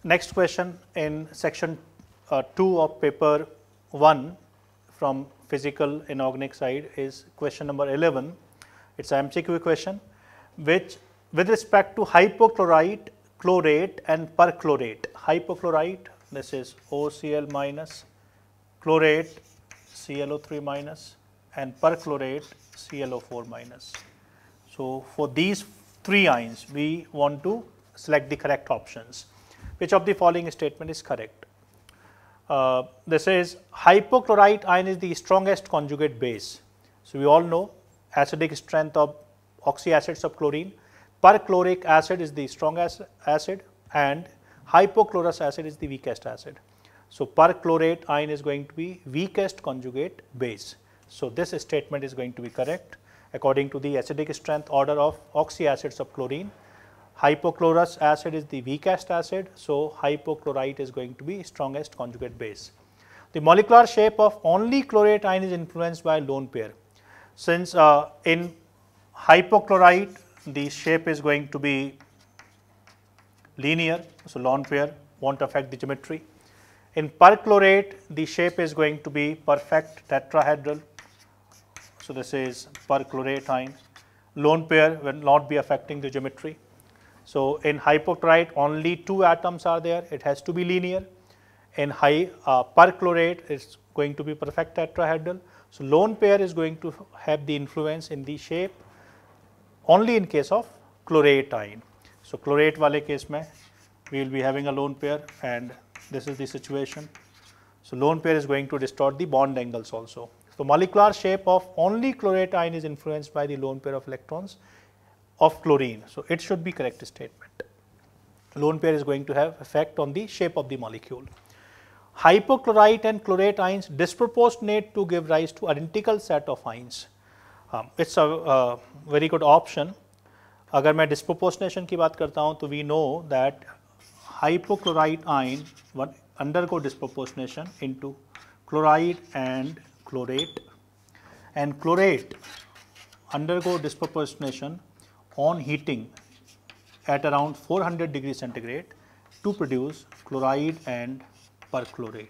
Next question in section 2 of paper 1 from physical inorganic side is question number 11. It's an MCQ question, which with respect to hypochlorite, chlorate and perchlorate. Hypochlorite, this is OCl minus, chlorate ClO3 minus, and perchlorate ClO4 minus. So for these three ions, we want to select the correct options. Which of the following statement is correct? This is hypochlorite ion is the strongest conjugate base. So we all know acidic strength of oxyacids of chlorine. Perchloric acid is the strongest acid and hypochlorous acid is the weakest acid. So perchlorate ion is going to be weakest conjugate base. So this statement is going to be correct according to the acidic strength order of oxyacids of chlorine. Hypochlorous acid is the weakest acid, so hypochlorite is going to be strongest conjugate base. The molecular shape of only chlorate ion is influenced by lone pair. Since in hypochlorite the shape is going to be linear, so lone pair won't affect the geometry. In perchlorate the shape is going to be perfect tetrahedral, so this is perchlorate ion. Lone pair will not be affecting the geometry. So in hypochlorite only two atoms are there, it has to be linear. In perchlorate it's going to be perfect tetrahedral. So lone pair is going to have the influence in the shape only in case of chlorate ion. So chlorate wale case mein we will be having a lone pair, and this is the situation. So lone pair is going to distort the bond angles also. So molecular shape of only chlorate ion is influenced by the lone pair of electrons of chlorine. So it should be correct statement. Lone pair is going to have effect on the shape of the molecule. Hypochlorite and chlorate ions disproportionate to give rise to identical set of ions. It's a very good option. अगर मैं disproportionation की बात करता हूँ तो we know that hypochlorite ion undergo disproportionation into chloride and chlorate, and chlorate undergo disproportionation on heating at around 400 degrees centigrade to produce chloride and perchlorate.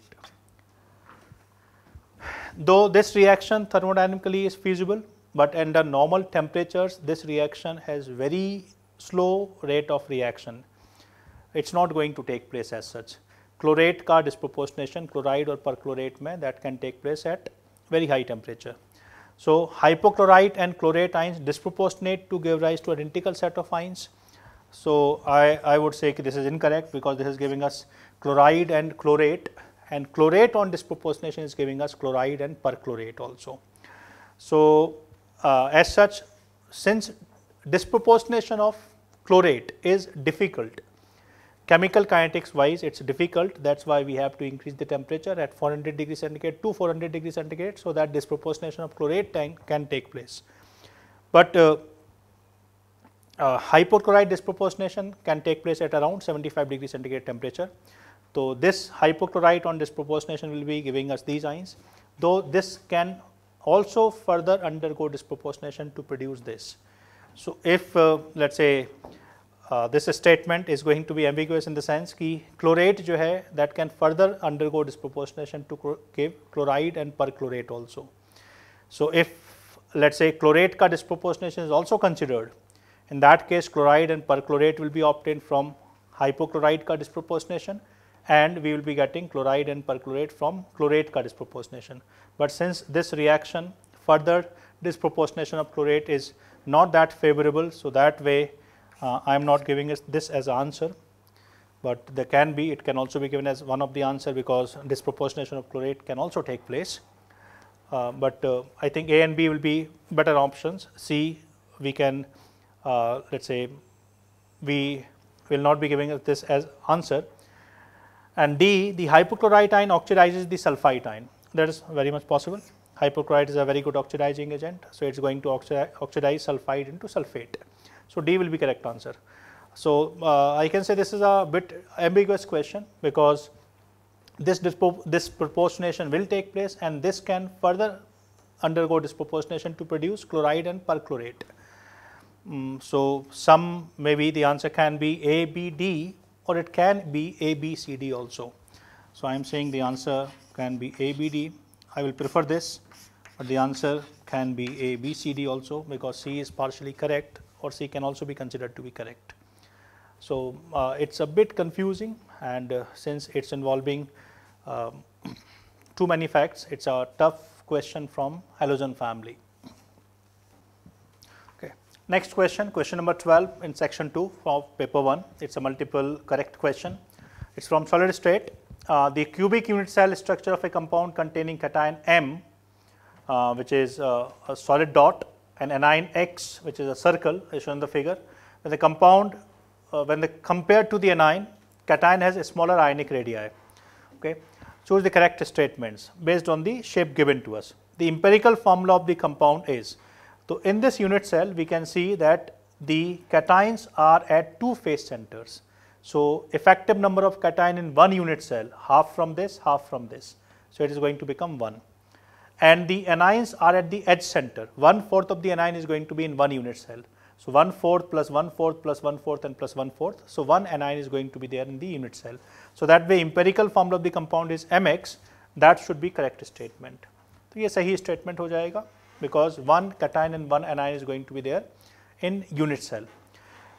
Though this reaction thermodynamically is feasible, but under normal temperatures this reaction has very slow rate of reaction. It's not going to take place as such. Chlorate का disproportionation chloride or perchlorate में that can take place at very high temperature. So hypochlorite and chlorate ions disproportionate to give rise to identical set of ions. So I would say this is incorrect because this is giving us chloride and chlorate on disproportionation is giving us chloride and perchlorate also. So as such, since disproportionation of chlorate is difficult, chemical kinetics wise it's difficult, that's why we have to increase the temperature at 400 degrees centigrade to 400 degrees centigrade so that disproportionation of chlorate can take place. But hypochlorite disproportionation can take place at around 75 degrees centigrade temperature. So this hypochlorite on disproportionation will be giving us these ions, though this can also further undergo disproportionation to produce this. So if let us say this statement is going to be ambiguous in the sense कि chlorate जो है that can further undergo disproportionation to give chloride and perchlorate also. So if let us say chlorate का disproportionation is also considered, in that case chloride and perchlorate will be obtained from hypochlorite का disproportionation, and we will be getting chloride and perchlorate from chlorate का disproportionation. But since this reaction further disproportionation of chlorate is not that favorable, so that way I am not giving this as an answer, but there can be, it can also be given as one of the answer because disproportionation of chlorate can also take place. But I think A and B will be better options. C we can let us say we will not be giving this as answer, and D, the hypochlorite ion oxidizes the sulfite ion. That is very much possible. Hypochlorite is a very good oxidizing agent, so it is going to oxidize sulfide into sulfate. So D will be correct answer. So I can say this is a bit ambiguous question because this disproportionation will take place, and this can further undergo disproportionation to produce chloride and perchlorate. So some maybe the answer can be A, B, D, or it can be A, B, C, D also. So I am saying the answer can be A, B, D. I will prefer this, but the answer can be A, B, C, D also, because C is partially correct, or C can also be considered to be correct. So it's a bit confusing, and since it's involving too many facts, it's a tough question from halogen family. Okay. Next question, question number 12 in section 2 of paper 1. It's a multiple correct question. It's from solid state. The cubic unit cell structure of a compound containing cation M, which is a solid dot, and anion X, which is a circle, is shown in the figure. When the compound, compared to the anion, cation has a smaller ionic radii. Okay. Choose the correct statements based on the shape given to us. The empirical formula of the compound is, so in this unit cell we can see that the cations are at two phase centers. So effective number of cation in one unit cell, half from this, half from this. So it is going to become 1. And the anions are at the edge center. 1/4 of the anion is going to be in one unit cell. So 1/4 plus 1/4 plus 1/4 and plus 1/4. So one anion is going to be there in the unit cell. So that way empirical formula of the compound is Mx. That should be correct statement. तो ये सही statement हो जाएगा, because one cation and one anion is going to be there in unit cell.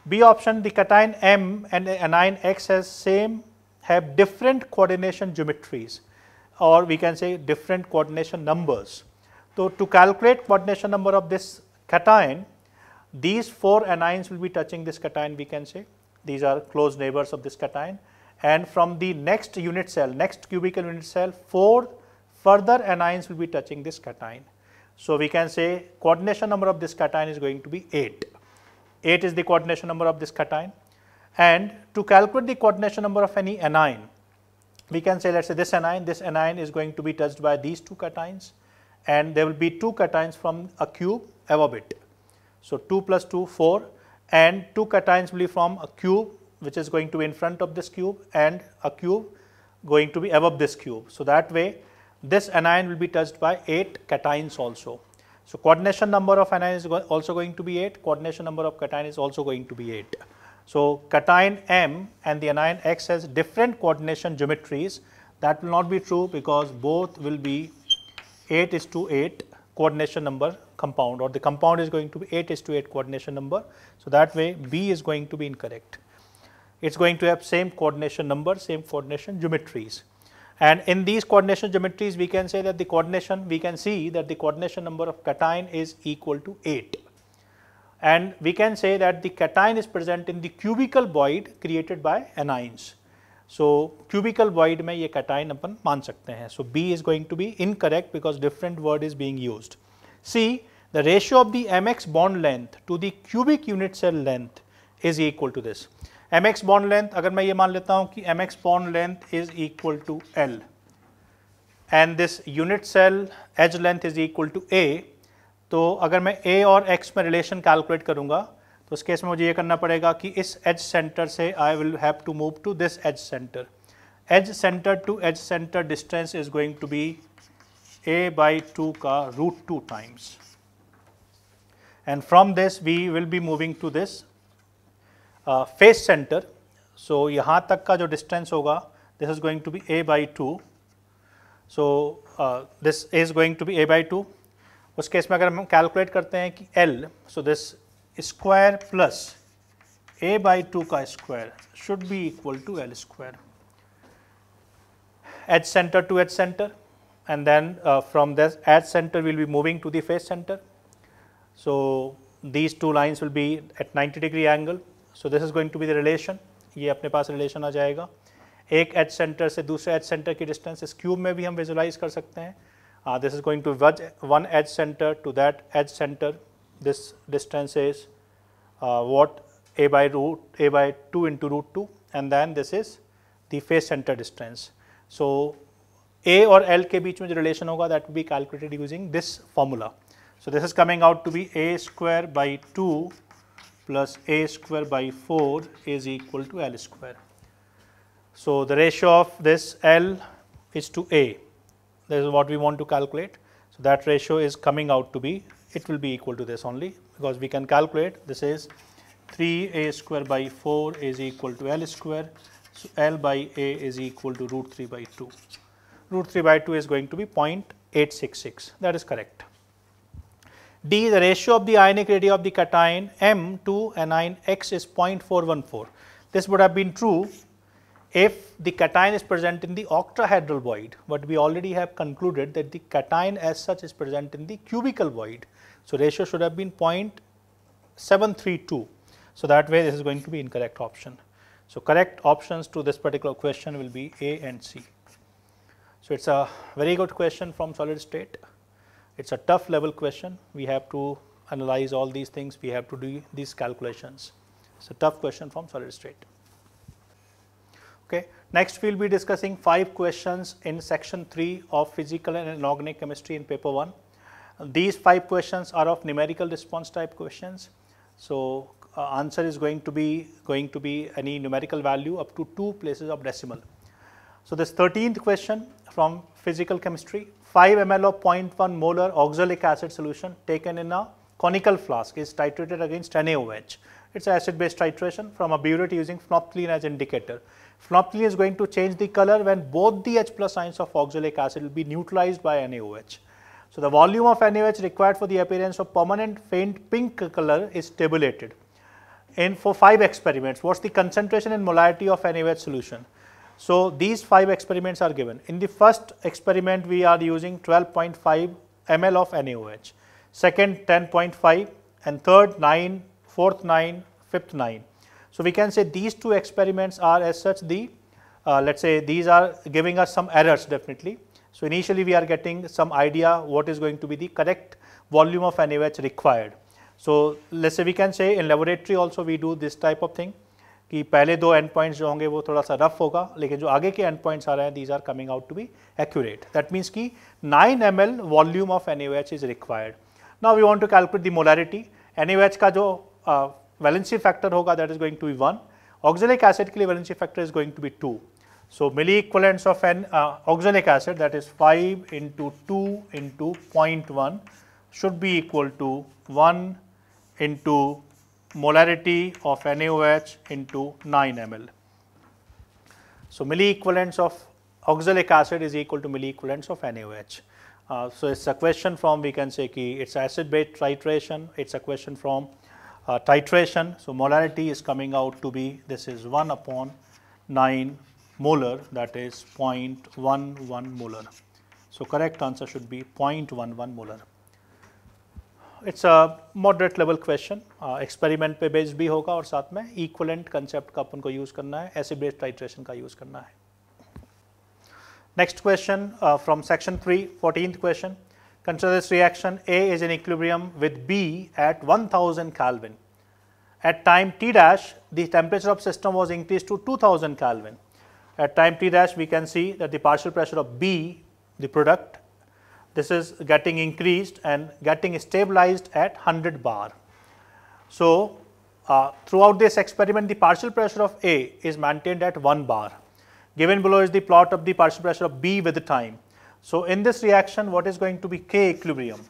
B option, the cation M and anion X have different coordination geometries, or we can say different coordination numbers. So to calculate coordination number of this cation, these 4 anions will be touching this cation, we can say. These are close neighbors of this cation, and from the next unit cell, next cubical unit cell, 4 further anions will be touching this cation. So we can say coordination number of this cation is going to be 8. 8 is the coordination number of this cation. And to calculate the coordination number of any anion, we can say, let's say this anion is going to be touched by these 2 cations, and there will be 2 cations from a cube above it. So 2 plus 2, 4, and 2 cations will be from a cube which is going to be in front of this cube, and a cube going to be above this cube. So that way this anion will be touched by 8 cations also. So coordination number of anion is also going to be 8, coordination number of cation is also going to be 8. So cation M and the anion X has different coordination geometries. That will not be true, because both will be 8:8 coordination number compound, or the compound is going to be 8:8 coordination number. So that way B is going to be incorrect. It's going to have same coordination number, same coordination geometries. And in these coordination geometries, we can say that the coordination, we can see that the coordination number of cation is equal to 8. And we can say that the cation is present in the cubical void created by anions. So cubical void में ये cation अपन मान सकते हैं. So B is going to be incorrect, because different word is being used. C, the ratio of the mx bond length to the cubic unit cell length is equal to this. mx bond length, अगर मैं ये मान लेता हूँ कि mx bond length is equal to L, and this unit cell edge length is equal to A, तो अगर मैं A और X में रिलेशन कैलकुलेट करूँगा, तो उस केस में मुझे ये करना पड़ेगा कि इस एज सेंटर से I will have to move to this edge centre. Edge centre to edge centre distance is going to be A/2 का √2 times, and from this we will be moving to this face centre. So यहाँ तक का जो distance होगा, this is going to be A/2. So this is going to be A/2. उस case में अगर हम कैलकुलेट करते हैं कि L, so this square plus A/2 का square should be equal to L square. Edge center to edge center, and then from this edge center we will be moving to the face center. So these two lines will be at 90-degree angle. So this is going to be the relation. ये अपने पास relation आ जाएगा. एक edge center से दूसरे edge center की distance इस cube में भी हम visualize कर सकते हैं. This is going to one edge center to that edge center. This distance is what? A/2 into √2, and then this is the face center distance. So A और L के बीच में जो relation होगा, that will be calculated using this formula. So this is coming out to be A²/2 plus A²/4 is equal to L square. So the ratio of this L is to A. This is what we want to calculate. So that ratio is coming out to be, it will be equal to this only, because we can calculate this is 3A²/4 is equal to L square, So L by A is equal to root 3 by 2. Root 3 by 2 is going to be 0.866. That is correct. D, the ratio of the ionic radii of the cation M to anion X is 0.414. This would have been true if the cation is present in the octahedral void, but we already have concluded that the cation as such is present in the cubical void. So ratio should have been 0.732. So that way this is going to be incorrect option. So correct options to this particular question will be A and C. So it's a very good question from solid state. It's a tough level question. We have to analyze all these things. We have to do these calculations. It's a tough question from solid state. Okay. Next, we will be discussing 5 questions in section 3 of physical and inorganic chemistry in paper 1. These 5 questions are of numerical response type questions. So answer is going to be any numerical value up to 2 places of decimal. So this 13th question from physical chemistry, 5 ml of 0.1 molar oxalic acid solution taken in a conical flask is titrated against NaOH. It's an acid based titration from a burette using phenolphthalein as indicator. Phenolphthalein is going to change the color when both the H plus ions of oxalic acid will be neutralized by NaOH. So the volume of NaOH required for the appearance of permanent faint pink color is tabulated. For 5 experiments, what's the concentration and molarity of NaOH solution? So these 5 experiments are given. In the first experiment, we are using 12.5 ml of NaOH, second 10.5, and third 9, fourth 9, fifth 9. So we can say these 2 experiments are as such the, let's say these are giving us some errors definitely. So initially we are getting some idea what is going to be the correct volume of NaOH required. So let's say we can say in laboratory also we do this type of thing कि पहले 2 end points जो होंगे वो थोड़ा सा rough होगा, लेकिन जो आगे के end points आ रहे हैं these are coming out to be accurate. That means कि 9 ml volume of NaOH is required. Now we want to calculate the molarity. NaOH का जो valency factor होगा that is going to be 1. Oxalic acid के लिए valency factor is going to be 2. So milliequivalents of an oxalic acid, that is 5 into 2 into 0.1 should be equal to 1 into molarity of NaOH into 9 ml. So milliequivalents of oxalic acid is equal to milliequivalents of NaOH. So it's a question from, we can say ki it's acid based titration, it's a question from titration. So molarity is coming out to be, this is 1 upon 9 molar, that is 0.11 molar. So correct answer should be 0.11 molar. It's a moderate level question, experiment पे based भी होगा और साथ में equivalent concept का अपन को use करना है, acid based titration का use करना है. Next question from section 3, 14th question. Consider this reaction. A is in equilibrium with B at 1000 Kelvin. At time T dash, the temperature of system was increased to 2000 Kelvin. At time T dash, we can see that the partial pressure of B, the product, this is getting increased and getting stabilized at 100 bar. So throughout this experiment, the partial pressure of A is maintained at 1 bar. Given below is the plot of the partial pressure of B with the time. So in this reaction, what is going to be K equilibrium?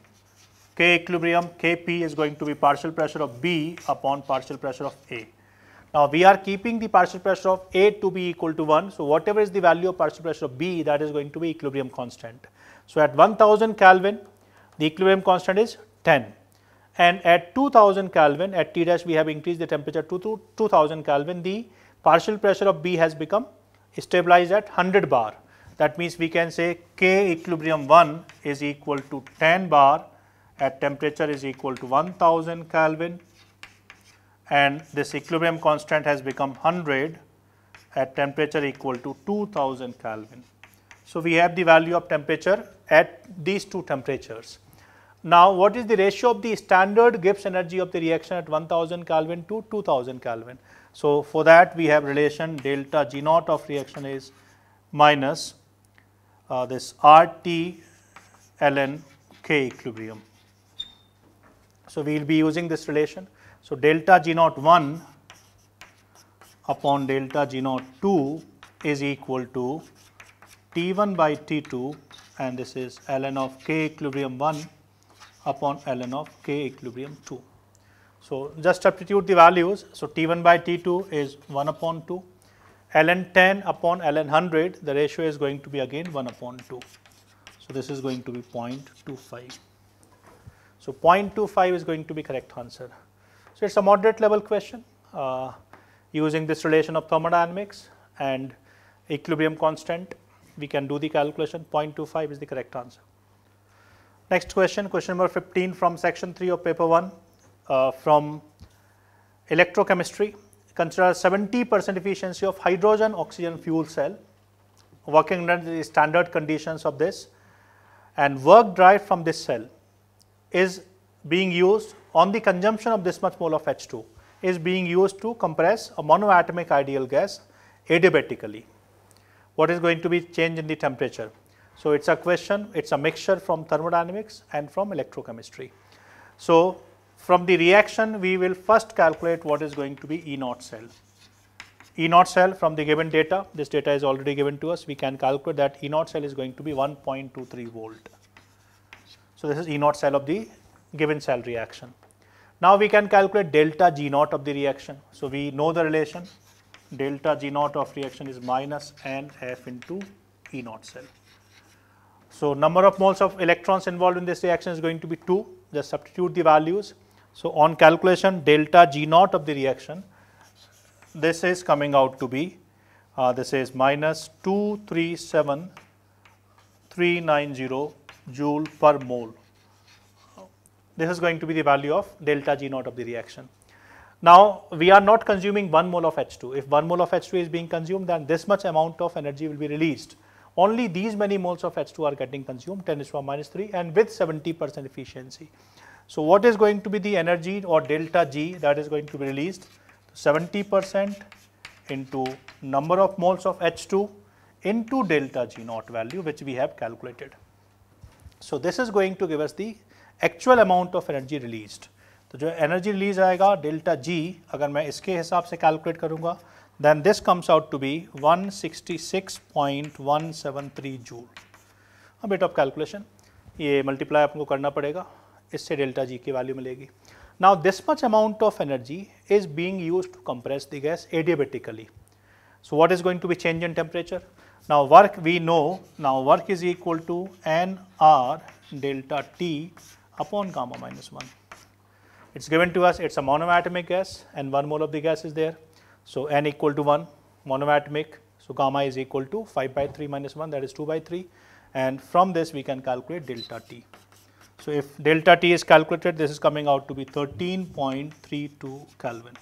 K equilibrium, Kp is going to be partial pressure of B upon partial pressure of A. Now we are keeping the partial pressure of A to be equal to 1. So whatever is the value of partial pressure of B, that is going to be equilibrium constant. So at 1000 Kelvin, the equilibrium constant is 10. And at 2000 Kelvin, at T dash, we have increased the temperature to 2000 Kelvin. The partial pressure of B has become stabilized at 100 bar. That means we can say K equilibrium 1 is equal to 10 bar at temperature is equal to 1000 Kelvin, and this equilibrium constant has become 100 at temperature equal to 2000 Kelvin. So we have the value of temperature at these 2 temperatures. Now what is the ratio of the standard Gibbs energy of the reaction at 1000 Kelvin to 2000 Kelvin? So for that we have relation delta G naught of reaction is minus this RT ln K equilibrium. So we will be using this relation. So delta G naught 1 upon delta G naught 2 is equal to T1 by T2, and this is ln of K equilibrium 1 upon ln of K equilibrium 2. So just substitute the values. So T1 by T2 is 1 upon 2, ln 10 upon ln 100, the ratio is going to be again 1 upon 2. So this is going to be 0.25. So 0.25 is going to be correct answer. So it's a moderate level question using this relation of thermodynamics and equilibrium constant. We can do the calculation. 0.25 is the correct answer. Next question, question number 15 from section 3 of paper 1 from electrochemistry. Consider 70% efficiency of hydrogen oxygen fuel cell working under the standard conditions of this, and work derived from this cell is being used on the consumption of this much mole of H2 is being used to compress a monoatomic ideal gas adiabatically. What is going to be change in the temperature? So it's a question, it's a mixture from thermodynamics and from electrochemistry. So from the reaction, we will first calculate what is going to be E naught cell. E naught cell from the given data, this data is already given to us, we can calculate that E naught cell is going to be 1.23 volt. So this is E naught cell of the given cell reaction. Now we can calculate delta G naught of the reaction. So we know the relation, delta G naught of reaction is minus NF into E naught cell. So number of moles of electrons involved in this reaction is going to be 2, just substitute the values. So on calculation, delta G naught of the reaction, this is coming out to be, this is minus 237,390 joule per mole. This is going to be the value of delta G naught of the reaction. Now we are not consuming 1 mole of H2. If 1 mole of H2 is being consumed, then this much amount of energy will be released. Only these many moles of H2 are getting consumed, 10 to the power minus 3, and with 70% efficiency. So what is going to be the energy or delta G that is going to be released? 70% into number of moles of H2 into delta G naught value, which we have calculated. So this is going to give us the actual amount of energy released. तो जो energy release आएगा delta G, अगर मैं इसके हिसाब से calculate करूँगा, then this comes out to be 166.173 joule. A bit of calculation, ये multiply आपको करना पड़ेगा, इससे delta G की value मिलेगी. Now this much amount of energy is being used to compress the gas adiabatically. So what is going to be change in temperature? Now work we know, now work is equal to NR delta T upon gamma minus 1. It's given to us, it's a monoatomic gas and 1 mole of the gas is there. So N equal to 1, monoatomic, so gamma is equal to 5 by 3 minus 1, that is 2 by 3, and from this we can calculate delta T. So if delta T is calculated, this is coming out to be 13.32 Kelvin.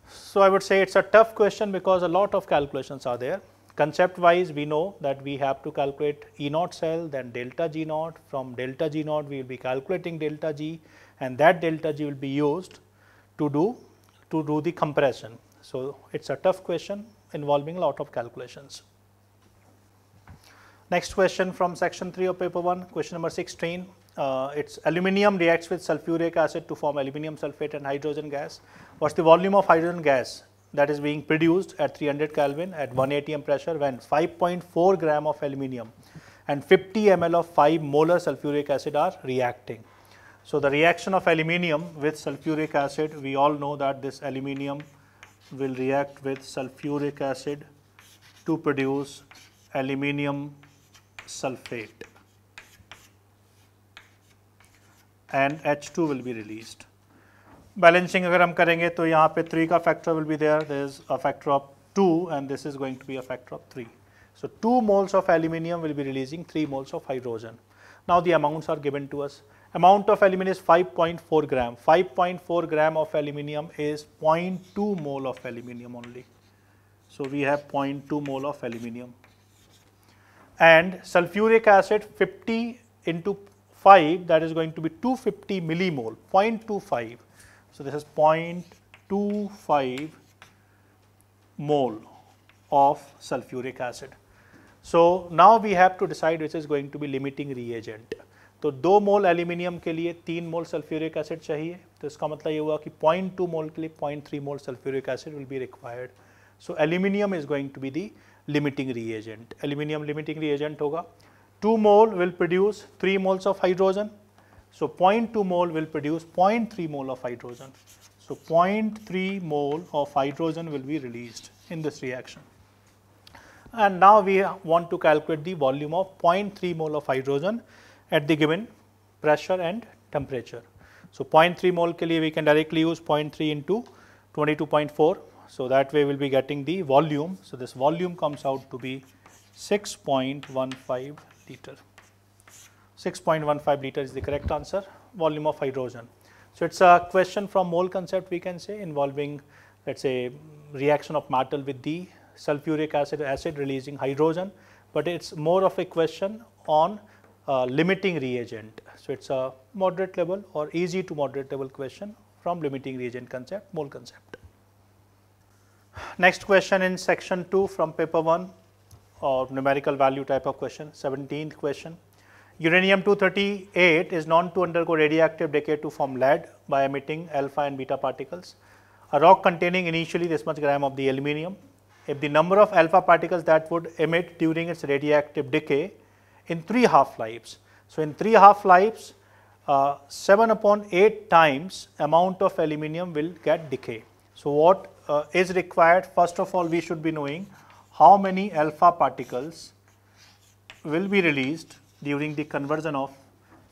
So I would say it's a tough question because a lot of calculations are there. Concept wise, we know that we have to calculate E naught cell, then delta G naught. From delta G naught, we will be calculating delta G, and that delta G will be used to do the compression. So it's a tough question involving a lot of calculations. Next question from section 3 of paper 1, question number 16. It's aluminium reacts with sulfuric acid to form aluminium sulfate and hydrogen gas. What's the volume of hydrogen gas that is being produced at 300 Kelvin at 1 atm pressure when 5.4 gram of aluminium and 50 ml of 5 molar sulfuric acid are reacting? So the reaction of aluminium with sulfuric acid, we all know that this aluminium will react with sulfuric acid to produce aluminium sulfate, and H2 will be released. Balancing अगर हम करेंगे तो यहाँ पे 3 का factor will be there is a factor of 2 and this is going to be a factor of 3. So 2 moles of aluminium will be releasing 3 moles of hydrogen. Now the amounts are given to us. Amount of aluminium is 5.4 gram. 5.4 gram of aluminium is 0.2 mole of aluminium only. So we have 0.2 mole of aluminium. And sulfuric acid 50 into 5, that is going to be 250 millimole, 0.25. So this is 0.25 mole of sulfuric acid. So now we have to decide which is going to be limiting reagent. तो 2 मोल aluminium के लिए 3 मोल sulphuric acid चाहिए, तो इसका मतलब ये हुआ कि 0.2 मोल के लिए 0.3 mole sulphuric acid will be required. So aluminium is going to be the limiting reagent. Aluminium limiting reagent होगा. 2 mole will produce 3 moles of hydrogen. So 0.2 mole will produce 0.3 mole of hydrogen. So 0.3 mole of hydrogen will be released in this reaction. And now we want to calculate the volume of 0.3 mole of hydrogen at the given pressure and temperature. So 0.3 mole ke liye we can directly use 0.3 into 22.4. So that way we will be getting the volume. So this volume comes out to be 6.15 liter. 6.15 liter is the correct answer, volume of hydrogen. So it's a question from mole concept, we can say, involving, let's say, reaction of metal with the sulfuric acid releasing hydrogen, but it's more of a question on limiting reagent. So it's a moderate level or easy to moderate level question from limiting reagent concept, mole concept. Next question in section 2 from paper 1, or numerical value type of question, 17th question. Uranium-238 is known to undergo radioactive decay to form lead by emitting alpha and beta particles. A rock containing initially this much gram of the aluminium, if the number of alpha particles that would emit during its radioactive decay in 3 half-lives. So in 3 half-lives, 7/8 times amount of aluminium will get decay. So what is required? First of all, we should be knowing how many alpha particles will be released during the conversion of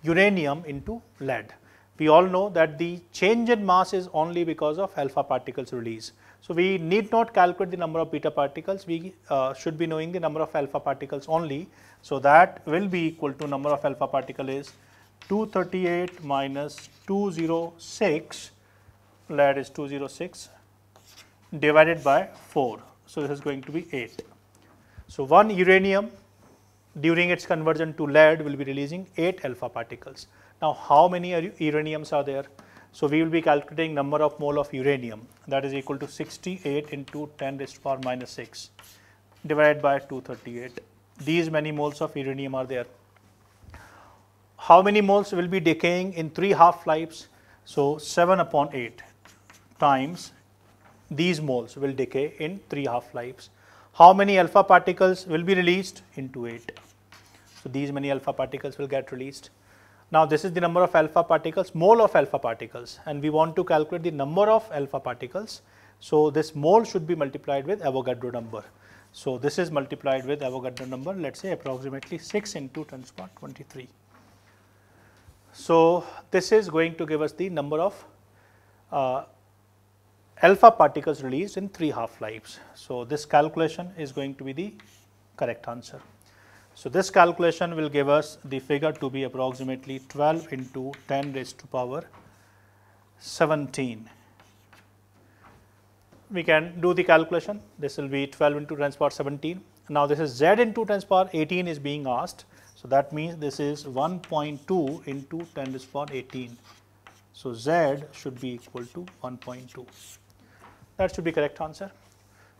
uranium into lead. We all know that the change in mass is only because of alpha particles release. So we need not calculate the number of beta particles, we should be knowing the number of alpha particles only. So that will be equal to number of alpha particle is 238 minus 206, lead is 206, divided by 4. So this is going to be 8. So one uranium during its conversion to lead will be releasing 8 alpha particles. Now how many uraniums are there? So we will be calculating number of mole of uranium, that is equal to 68 into 10 raised to the power minus 6 divided by 238. These many moles of uranium are there. How many moles will be decaying in 3 half-lives? So 7/8 times these moles will decay in 3 half-lives. How many alpha particles will be released? Into 8. So these many alpha particles will get released. Now this is the number of alpha particles, mole of alpha particles, and we want to calculate the number of alpha particles. So this mole should be multiplied with Avogadro number. So this is multiplied with Avogadro number, let's say approximately 6 into 10 to the power 23. So this is going to give us the number of alpha particles released in 3 half-lives. So this calculation is going to be the correct answer. So this calculation will give us the figure to be approximately 12 into 10 raised to the power 17. We can do the calculation. This will be 12 into 10 to the power 17. Now this is Z into 10 to the power 18 is being asked. So that means this is 1.2 into 10 to the power 18. So Z should be equal to 1.2. That should be correct answer.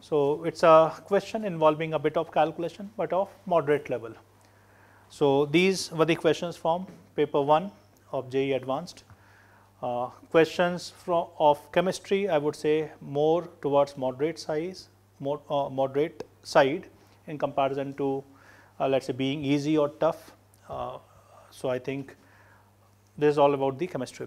So it's a question involving a bit of calculation, but of moderate level. So these were the questions from paper 1 of JEE Advanced. Questions of chemistry, I would say more towards moderate size, moderate side in comparison to let's say being easy or tough. So I think this is all about the chemistry